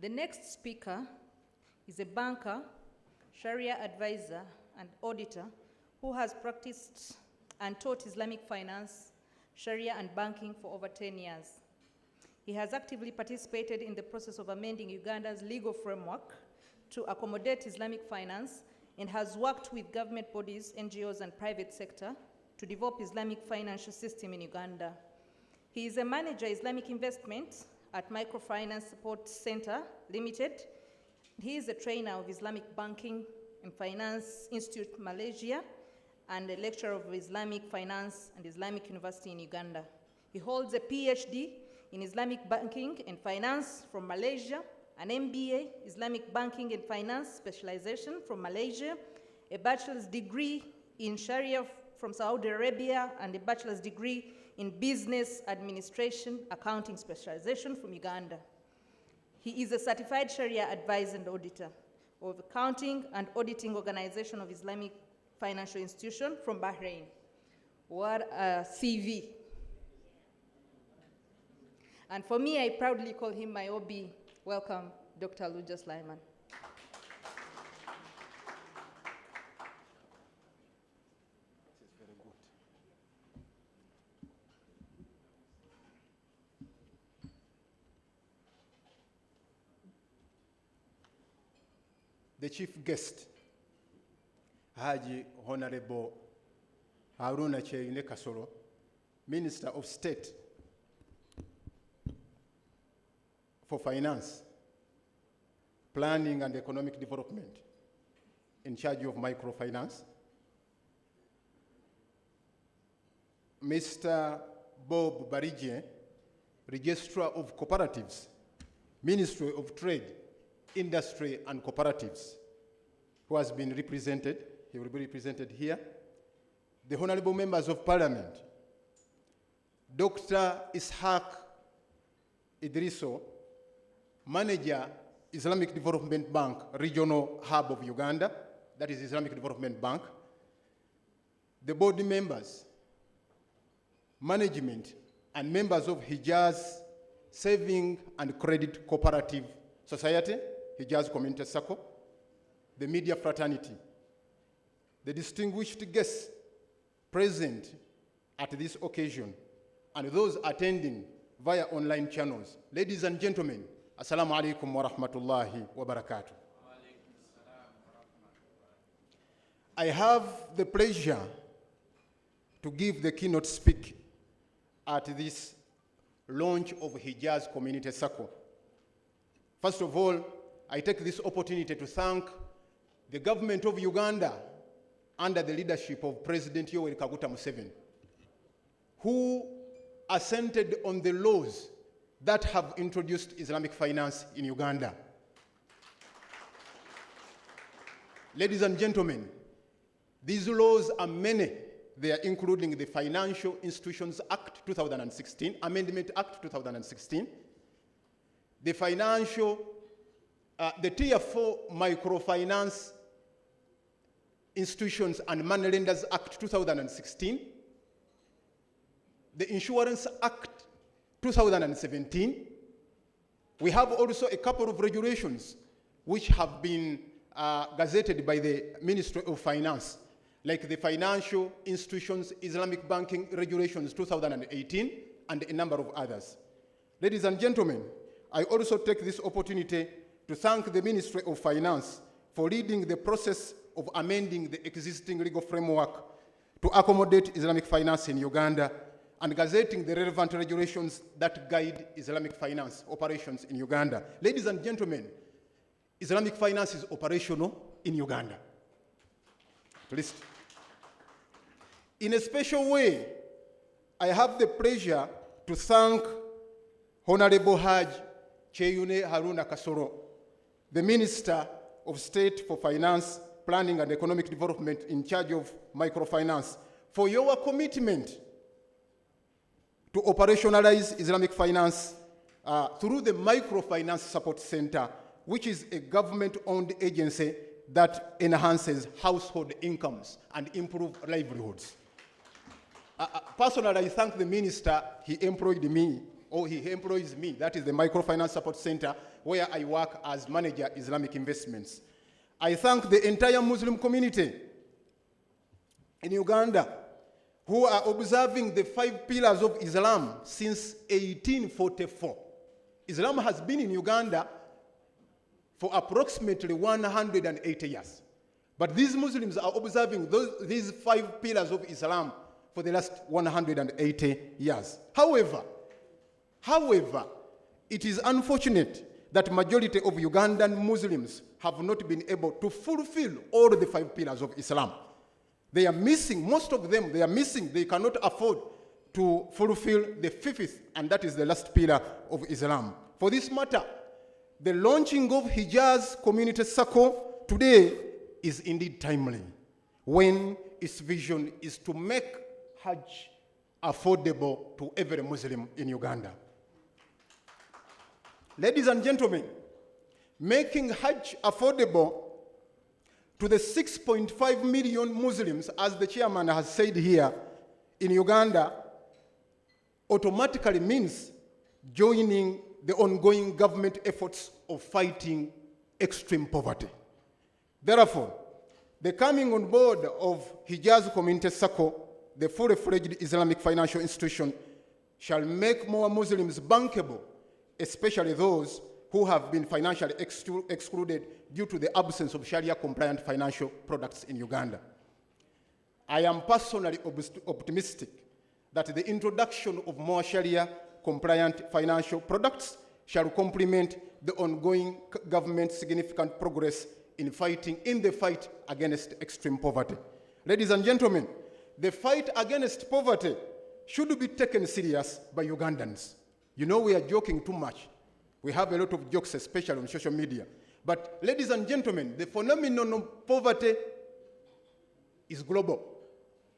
The next speaker is a banker, Sharia advisor, and auditor who has practiced and taught Islamic finance, Sharia, and banking for over 10 years. He has actively participated in the process of amending Uganda's legal framework to accommodate Islamic finance and has worked with government bodies, NGOs, and private sector to develop Islamic financial system in Uganda. He is a manager Islamic investment at Microfinance Support Center Limited. He is a trainer of Islamic Banking and Finance Institute Malaysia and a lecturer of Islamic Finance and Islamic University in Uganda. He holds a PhD in Islamic Banking and Finance from Malaysia, an MBA, Islamic Banking and Finance specialization from Malaysia, a bachelor's degree in Sharia from Saudi Arabia, and a bachelor's degree in Business Administration Accounting specialization from Uganda. He is a certified Sharia advisor and auditor of Accounting and Auditing Organization of Islamic Financial Institution from Bahrain. What a CV. And for me, I proudly call him my OB. Welcome, Dr. Lujja Sulaiman. This is very good. The chief guest, Haji Honorable Haruna Cheine Kasoro, Minister of State for Finance, Planning and Economic Development, in charge of microfinance. Mr. Bob Barijie, Registrar of Cooperatives, Ministry of Trade, Industry and Cooperatives, who has been represented. He will be represented here. The honorable members of Parliament, Dr. Ishaq Idriso, Manager, Islamic Development Bank, Regional Hub of Uganda, that is Islamic Development Bank. The board members, management, and members of Hijaz Saving and Credit Cooperative Society, Hijaz Community Circle, the media fraternity, the distinguished guests present at this occasion, and those attending via online channels. Ladies and gentlemen, Assalamu alaikum wa rahmatullahi wa barakatuh. I have the pleasure to give the keynote speak at this launch of Hijaz Community Circle. First of all, I take this opportunity to thank the government of Uganda under the leadership of President Yoweri Kaguta Museveni, who assented on the laws that have introduced Islamic finance in Uganda. Ladies and gentlemen, these laws are many. They are including the Financial Institutions Act 2016, Amendment Act 2016, the Tier 4 Microfinance Institutions and Money Lenders Act 2016, the Insurance Act 2017. We have also a couple of regulations which have been gazetted by the Ministry of Finance, like the Financial Institutions Islamic Banking Regulations 2018 and a number of others. Ladies and gentlemen, I also take this opportunity to thank the Ministry of Finance for leading the process of amending the existing legal framework to accommodate Islamic finance in Uganda and gazetting the relevant regulations that guide Islamic finance operations in Uganda. Ladies and gentlemen, Islamic finance is operational in Uganda. At least. In a special way, I have the pleasure to thank Honorable Haj Cheyune Haruna Kasoro, the Minister of State for Finance, Planning and Economic Development in charge of microfinance, for your commitment to operationalize Islamic finance through the Microfinance Support Center, which is a government-owned agency that enhances household incomes and improves livelihoods. Personally, I thank the minister. He employed me, or he employs me, that is the Microfinance Support Center, where I work as manager Islamic investments. I thank the entire Muslim community in Uganda who are observing the 5 pillars of Islam since 1844. Islam has been in Uganda for approximately 180 years. But these Muslims are observing these 5 pillars of Islam for the last 180 years. However, it is unfortunate that majority of Ugandan Muslims have not been able to fulfill all the 5 pillars of Islam. They are missing, most of them, they cannot afford to fulfill the 5th, and that is the last pillar of Islam. For this matter, the launching of Hijaz Community Circle today is indeed timely, when its vision is to make Hajj affordable to every Muslim in Uganda. Ladies and gentlemen, making Hajj affordable to the 6.5 million Muslims, as the chairman has said here, in Uganda, automatically means joining the ongoing government efforts of fighting extreme poverty. Therefore, the coming on board of Hijaz Community Circle, the fully-fledged Islamic financial institution, shall make more Muslims bankable, especially those who have been financially excluded due to the absence of Sharia-compliant financial products in Uganda. I am personally optimistic that the introduction of more Sharia-compliant financial products shall complement the ongoing government's significant progress in the fight against extreme poverty. Ladies and gentlemen, the fight against poverty should be taken serious by Ugandans. You know, we are joking too much. We have a lot of jokes, especially on social media. But ladies and gentlemen, the phenomenon of poverty is global.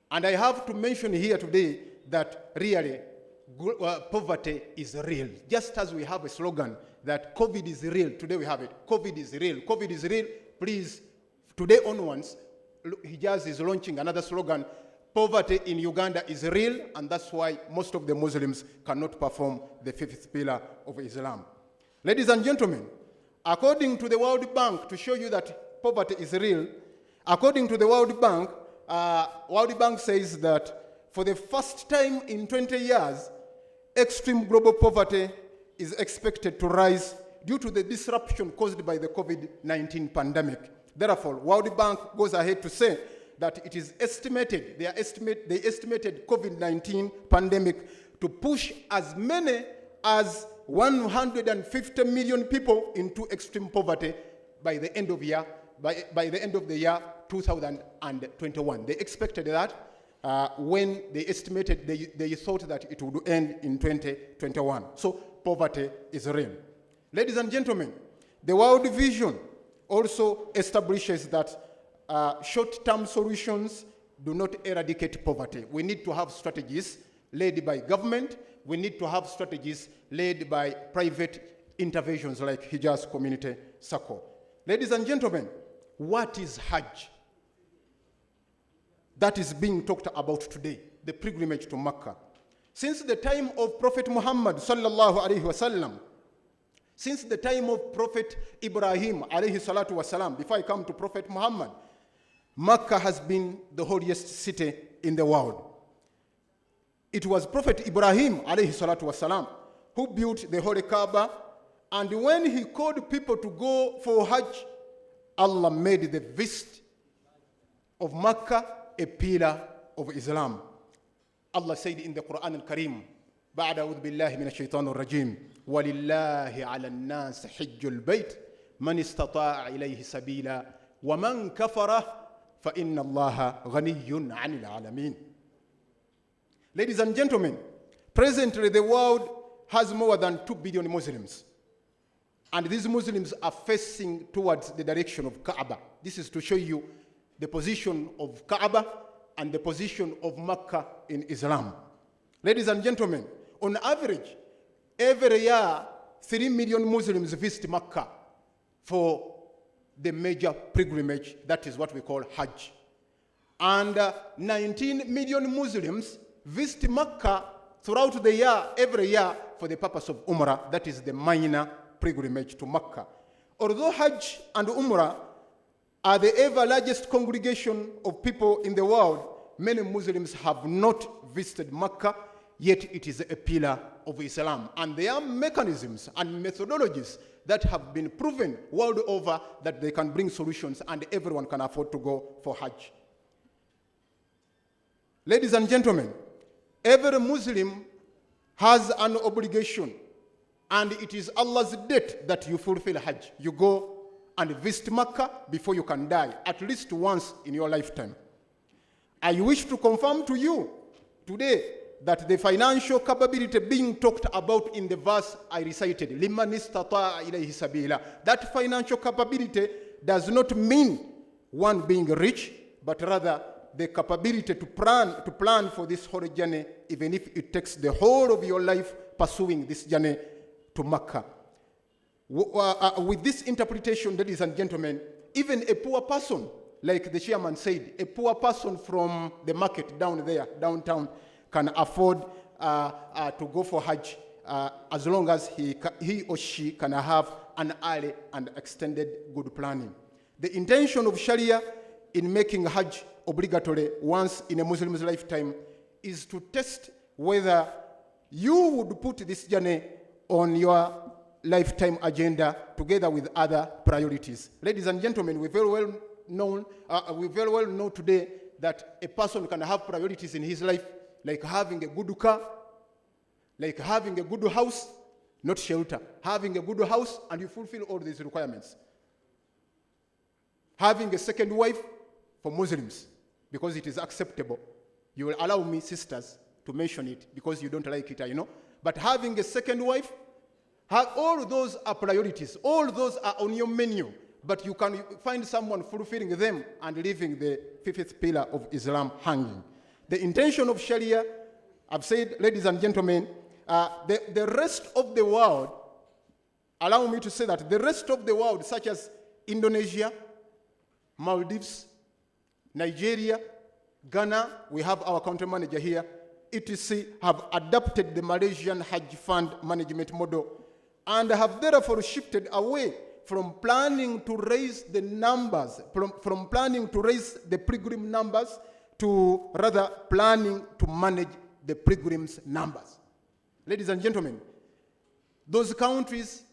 And I have to mention here today that really poverty is real. Just as we have a slogan that COVID is real, today we have it. COVID is real. COVID is real. Please, today onwards, Hijaz is launching another slogan. Poverty in Uganda is real, and that's why most of the Muslims cannot perform the 5th pillar of Islam. Ladies and gentlemen, according to the World Bank, to show you that poverty is real, according to the World Bank says that for the first time in 20 years, extreme global poverty is expected to rise due to the disruption caused by the COVID-19 pandemic. Therefore, World Bank goes ahead to say that it is estimated, they estimated COVID-19 pandemic to push as many as 150 million people into extreme poverty by the end of the year 2021. They expected that when they estimated, they thought that it would end in 2021. So poverty is real. Ladies and gentlemen, the World Vision also establishes that short-term solutions do not eradicate poverty. We need to have strategies led by government. We need to have strategies led by private interventions like Hijaz Community Circle. Ladies and gentlemen, what is Hajj? That is being talked about today, the pilgrimage to Mecca. Since the time of Prophet Muhammad sallallahu alaihi wasallam, since the time of Prophet Ibrahim alayhi salatu wasalam, before I come to Prophet Muhammad, Mecca has been the holiest city in the world. It was Prophet Ibrahim alayhi salatu wasalam who built the Holy Kaaba, and when he called people to go for Hajj, Allah made the visit of Mecca a pillar of Islam. Allah said in the Quran al-Karim, بعد أعوذ بالله من الشيطان الرجيم ولله على الناس حج البيت من استطاع إليه سبيلا ومن كفر فإن الله غني عن العالمين. Ladies and gentlemen, presently the world has more than 2 billion Muslims. And these Muslims are facing towards the direction of Kaaba. This is to show you the position of Kaaba and the position of Mecca in Islam. Ladies and gentlemen, on average, every year, 3 million Muslims visit Mecca for the major pilgrimage, that is what we call Hajj. And 19 million Muslims visit Mecca throughout the year, every year, for the purpose of Umrah, that is the minor pilgrimage to Mecca. Although Hajj and Umrah are the ever largest congregation of people in the world, many Muslims have not visited Mecca, yet it is a pillar of Islam. And there are mechanisms and methodologies that have been proven world over that they can bring solutions and everyone can afford to go for Hajj. Ladies and gentlemen, every Muslim has an obligation, and it is Allah's debt that you fulfill Hajj. You go and visit Mecca before you can die, at least once in your lifetime. I wish to confirm to you today that the financial capability being talked about in the verse I recited, لِمَنِ اسْتَطَاعَ إِلَيْهِ سَبِيلًا, that financial capability does not mean one being rich, but rather the capability to plan for this whole journey, even if it takes the whole of your life pursuing this journey to Mecca. With this interpretation, ladies and gentlemen, even a poor person, like the chairman said, a poor person from the market down there, downtown, can afford to go for Hajj as long as he or she can have an early and extended good planning. The intention of Sharia in making Hajj obligatory once in a Muslim's lifetime is to test whether you would put this journey on your lifetime agenda together with other priorities. Ladies and gentlemen, we very well know today that a person can have priorities in his life, like having a good car, like having a good house, not shelter, having a good house, and you fulfill all these requirements. Having a second wife for Muslims, because it is acceptable. You will allow me, sisters, to mention it because you don't like it, I know. But having a second wife, all those are priorities. All those are on your menu. But you can find someone fulfilling them and leaving the fifth pillar of Islam hanging. The intention of Sharia, I've said, ladies and gentlemen, the rest of the world, allow me to say that the rest of the world, such as Indonesia, Maldives, Nigeria, Ghana, we have our country manager here, etc., have adopted the Malaysian Hajj Fund management model and have therefore shifted away from planning to raise the numbers, from planning to raise the pilgrim numbers to rather planning to manage the pilgrims' numbers. Ladies and gentlemen, those countries,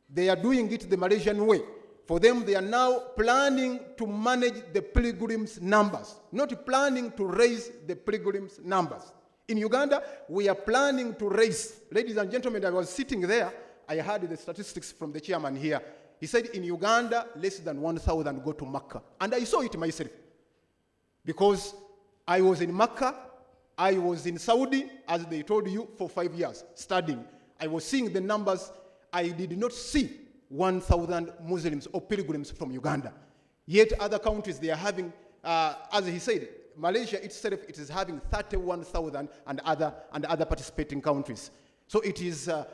they are doing it the Malaysian way. For them, they are now planning to manage the pilgrims' numbers, not planning to raise the pilgrims' numbers. In Uganda, we are planning to raise. Ladies and gentlemen, I was sitting there. I heard the statistics from the chairman here. He said in Uganda, less than 1,000 go to Mecca. And I saw it myself. Because I was in Mecca, I was in Saudi, as they told you, for 5 years, studying. I was seeing the numbers. I did not see 1,000 Muslims or pilgrims from Uganda. Yet other countries, they are having, as he said, Malaysia itself, it is having 31,000 and other participating countries. So it is a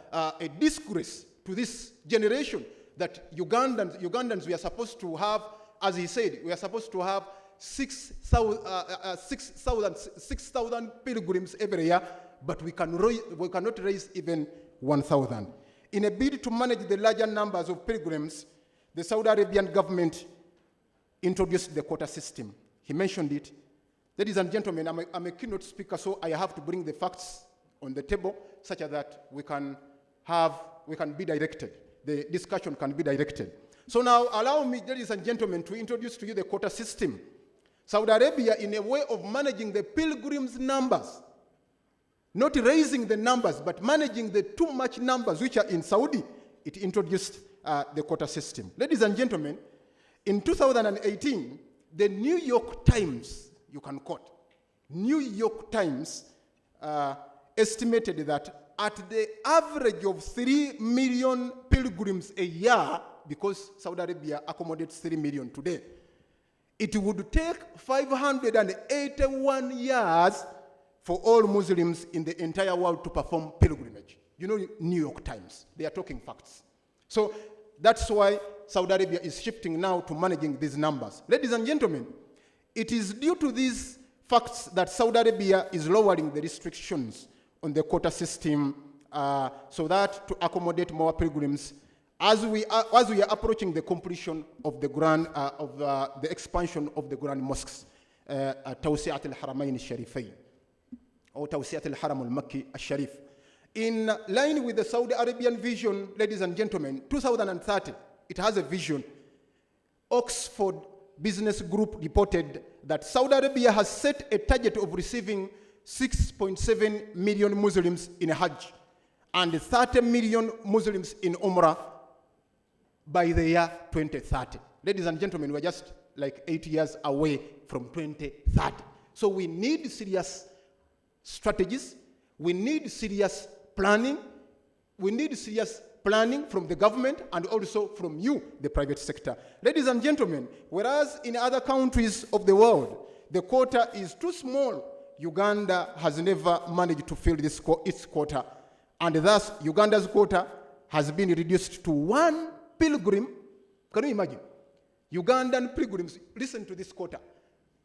disgrace to this generation that Ugandans, we are supposed to have, as he said, we are supposed to have 6,000 pilgrims every year, but we cannot raise even 1,000. In a bid to manage the larger numbers of pilgrims, the Saudi Arabian government introduced the quota system. He mentioned it. Ladies and gentlemen, I'm a keynote speaker, so I have to bring the facts on the table such that we can be directed. The discussion can be directed. So now allow me, ladies and gentlemen, to introduce to you the quota system. Saudi Arabia, in a way of managing the pilgrims' numbers, not raising the numbers, but managing the too much numbers which are in Saudi, it introduced the quota system. Ladies and gentlemen, in 2018, the New York Times, you can quote, New York Times estimated that at the average of 3 million pilgrims a year, because Saudi Arabia accommodates 3 million today, it would take 581 years for all Muslims in the entire world to perform pilgrimage. You know, New York Times, they are talking facts. So that's why Saudi Arabia is shifting now to managing these numbers. Ladies and gentlemen, it is due to these facts that Saudi Arabia is lowering the restrictions on the quota system so that to accommodate more pilgrims, as we are approaching the completion of the the expansion of the grand mosques, توسعة الحرمين الشريفين, or توسعة الحرم المكي الشريف. In line with the Saudi Arabian vision, ladies and gentlemen, 2030, it has a vision. Oxford Business Group reported that Saudi Arabia has set a target of receiving 6.7 million Muslims in Hajj and 30 million Muslims in Umrah by the year 2030. Ladies and gentlemen, we're just like 8 years away from 2030. So we need serious strategies. We need serious planning. We need serious planning from the government and also from you, the private sector. Ladies and gentlemen, whereas in other countries of the world, the quota is too small, Uganda has never managed to fill its quota. And thus, Uganda's quota has been reduced to one pilgrim. Can you imagine? Ugandan pilgrims, listen to this quota.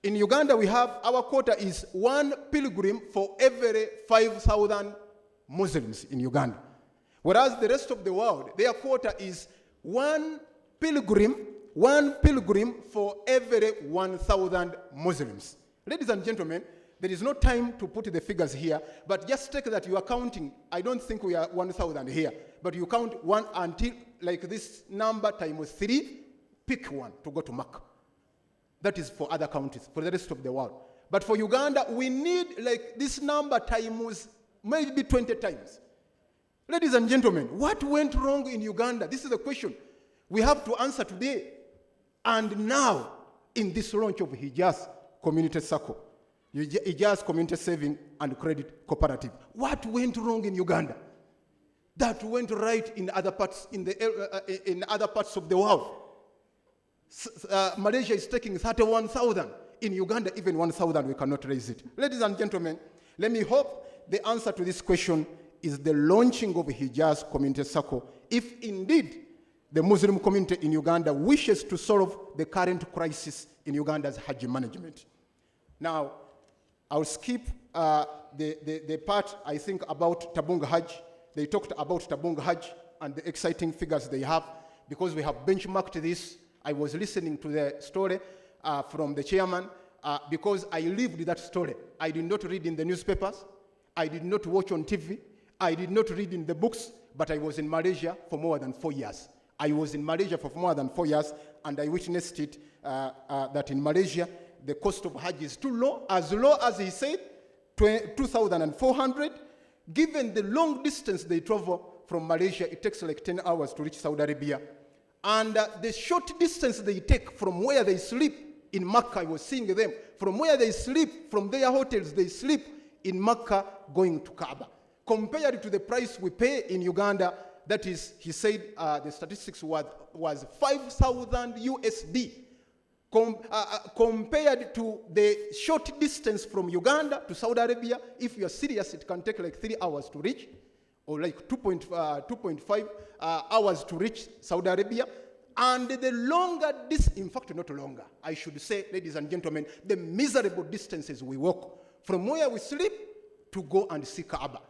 In Uganda, our quota is one pilgrim for every 5,000 Muslims in Uganda. Whereas the rest of the world, their quota is one pilgrim for every 1,000 Muslims. Ladies and gentlemen, there is no time to put the figures here, but just take that you are counting. I don't think we are 1,000 here, but you count one until like this number times 3, pick one to go to Makkah. That is for other countries, for the rest of the world. But for Uganda, we need like this number times maybe 20 times. Ladies and gentlemen, what went wrong in Uganda? This is the question we have to answer today. And now, in this launch of Hijaz Community Circle, Hijaz Community Saving and Credit Cooperative, what went wrong in Uganda that went right in other parts in other parts of the world? Malaysia is taking 31,000. In Uganda, even 1,000, we cannot raise it. Ladies and gentlemen, let me hope the answer to this question is the launching of Hijaz Community Circle, if indeed the Muslim community in Uganda wishes to solve the current crisis in Uganda's Hajj management. Now, I'll skip the part, I think, about Tabung Hajj. They talked about Tabung Hajj and the exciting figures they have, because we have benchmarked this. I was listening to the story from the chairman because I lived that story. I did not read in the newspapers. I did not watch on TV. I did not read in the books, but I was in Malaysia for more than 4 years. I was in Malaysia for more than 4 years, and I witnessed it, that in Malaysia, the cost of Hajj is too low as he said, 2,400. Given the long distance they travel from Malaysia, it takes like 10 hours to reach Saudi Arabia. And the short distance they take from where they sleep in Makkah, I was seeing them, from where they sleep, from their hotels, they sleep in Makkah going to Kaaba. Compared to the price we pay in Uganda, that is, he said the statistics was 5,000 USD. Compared to the short distance from Uganda to Saudi Arabia, if you're serious, it can take like 3 hours to reach, or like 2.5 hours to reach Saudi Arabia. And the longer distance, in fact, not longer, I should say, ladies and gentlemen, the miserable distances we walk from where we sleep to go and see Kaaba.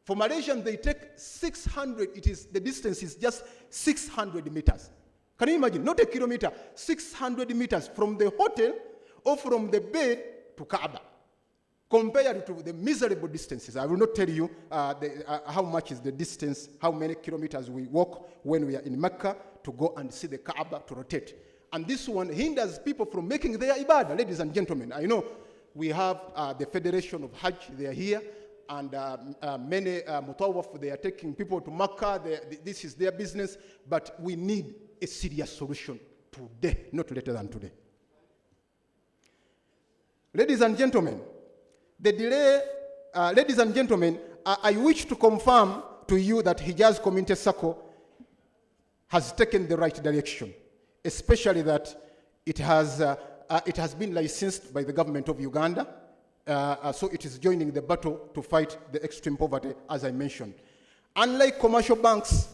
For Malaysians, they take 600, the distance is just 600 meters. Can you imagine? Not a kilometer, 600 meters from the hotel or from the bed to Kaaba. Compared to the miserable distances, I will not tell you how much is the distance, how many kilometers we walk when we are in Mecca to go and see the Kaaba, to rotate. And this one hinders people from making their ibadah, ladies and gentlemen. I know we have the Federation of Hajj, they are here, and many mutawaf, they are taking people to Mecca, this is their business, but we need a serious solution today, not later than today. Ladies and gentlemen, the delay, ladies and gentlemen, I wish to confirm to you that Hijaz Community Circle has taken the right direction, especially that it has been licensed by the government of Uganda, so it is joining the battle to fight the extreme poverty, as I mentioned. Unlike commercial banks,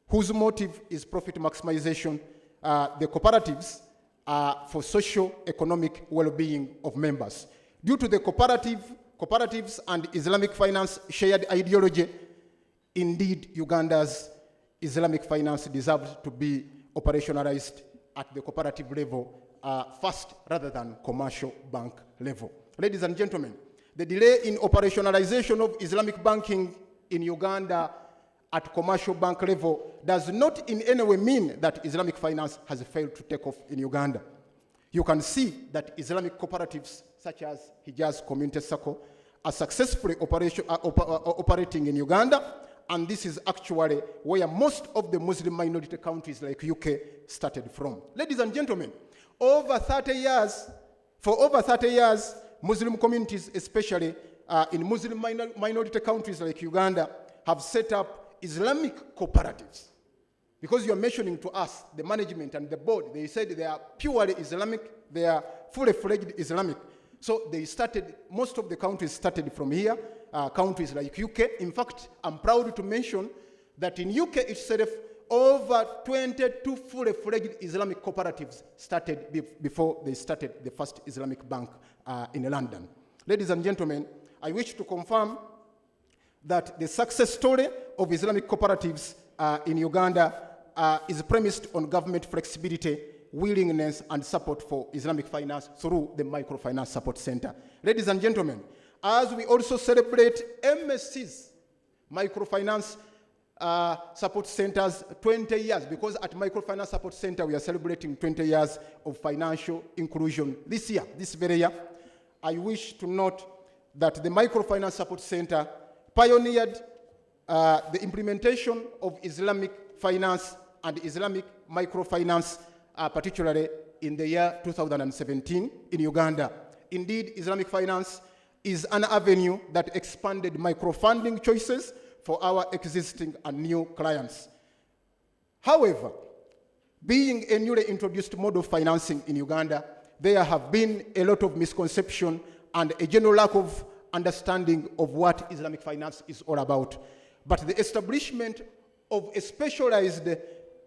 whose motive is profit maximization, the cooperatives are for socio-economic well-being of members. Due to the cooperatives and Islamic finance shared ideology, indeed, Uganda's Islamic finance deserves to be operationalized at the cooperative level first rather than commercial bank level. Ladies and gentlemen, the delay in operationalization of Islamic banking in Uganda at commercial bank level does not in any way mean that Islamic finance has failed to take off in Uganda. You can see that Islamic cooperatives such as Hijaz Community Circle are successfully operating in Uganda, and this is actually where most of the Muslim minority countries like UK started from. Ladies and gentlemen, for over 30 years, Muslim communities, especially in Muslim minority countries like Uganda, have set up Islamic cooperatives. Because you're mentioning to us, the management and the board, they said they are purely Islamic, they are fully fledged Islamic. So they started, most of the countries started from here, countries like UK. In fact, I'm proud to mention that in UK itself, over 22 fully fledged Islamic cooperatives started before they started the first Islamic bank in London. Ladies and gentlemen, I wish to confirm that the success story of Islamic cooperatives in Uganda is premised on government flexibility, willingness, and support for Islamic finance through the Microfinance Support Center. Ladies and gentlemen, as we also celebrate MSC's Microfinance Support Center's 20 years, because at Microfinance Support Center we are celebrating 20 years of financial inclusion this year, this very year. I wish to note that the Microfinance Support Center pioneered the implementation of Islamic finance and Islamic microfinance, particularly in the year 2017 in Uganda. Indeed, Islamic finance is an avenue that expanded microfunding choices for our existing and new clients. However, being a newly introduced mode of financing in Uganda, there have been a lot of misconception and a general lack of understanding of what Islamic finance is all about. But the establishment of a specialized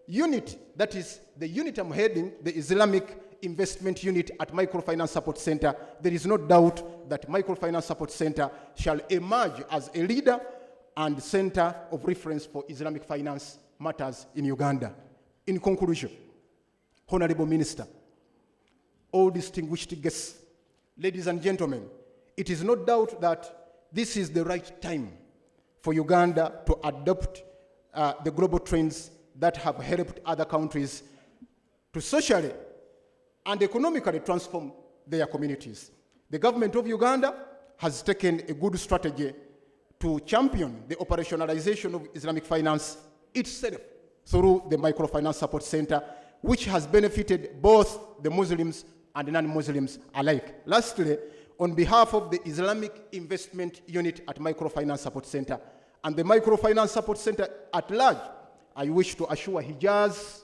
unit, that is the unit I'm heading, the Islamic Investment Unit at Microfinance Support Center, there is no doubt that Microfinance Support Center shall emerge as a leader and center of reference for Islamic finance matters in Uganda. In conclusion, Honorable Minister, all distinguished guests, ladies and gentlemen, it is no doubt that this is the right time for Uganda to adopt the global trends that have helped other countries to socially and economically transform their communities. The government of Uganda has taken a good strategy to champion the operationalization of Islamic finance itself through the Microfinance Support Center, which has benefited both the Muslims and non-Muslims alike. Lastly, on behalf of the Islamic Investment Unit at Microfinance Support Center and the Microfinance Support Center at large, I wish to assure Hijaz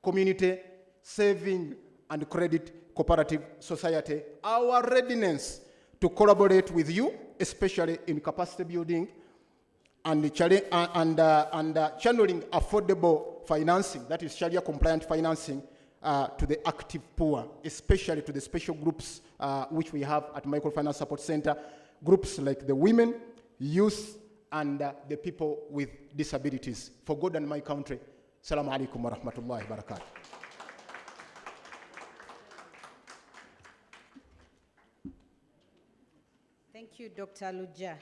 Community Saving and Credit Cooperative Society our readiness to collaborate with you, especially in capacity building and channeling affordable financing, that is Sharia compliant financing, to the active poor, especially to the special groups which we have at Microfinance Support Center, groups like the women, youth, and the people with disabilities. For God and my country, Assalamu alaikum wa rahmatullahi wa barakatuh. Thank you, Dr. Lujja.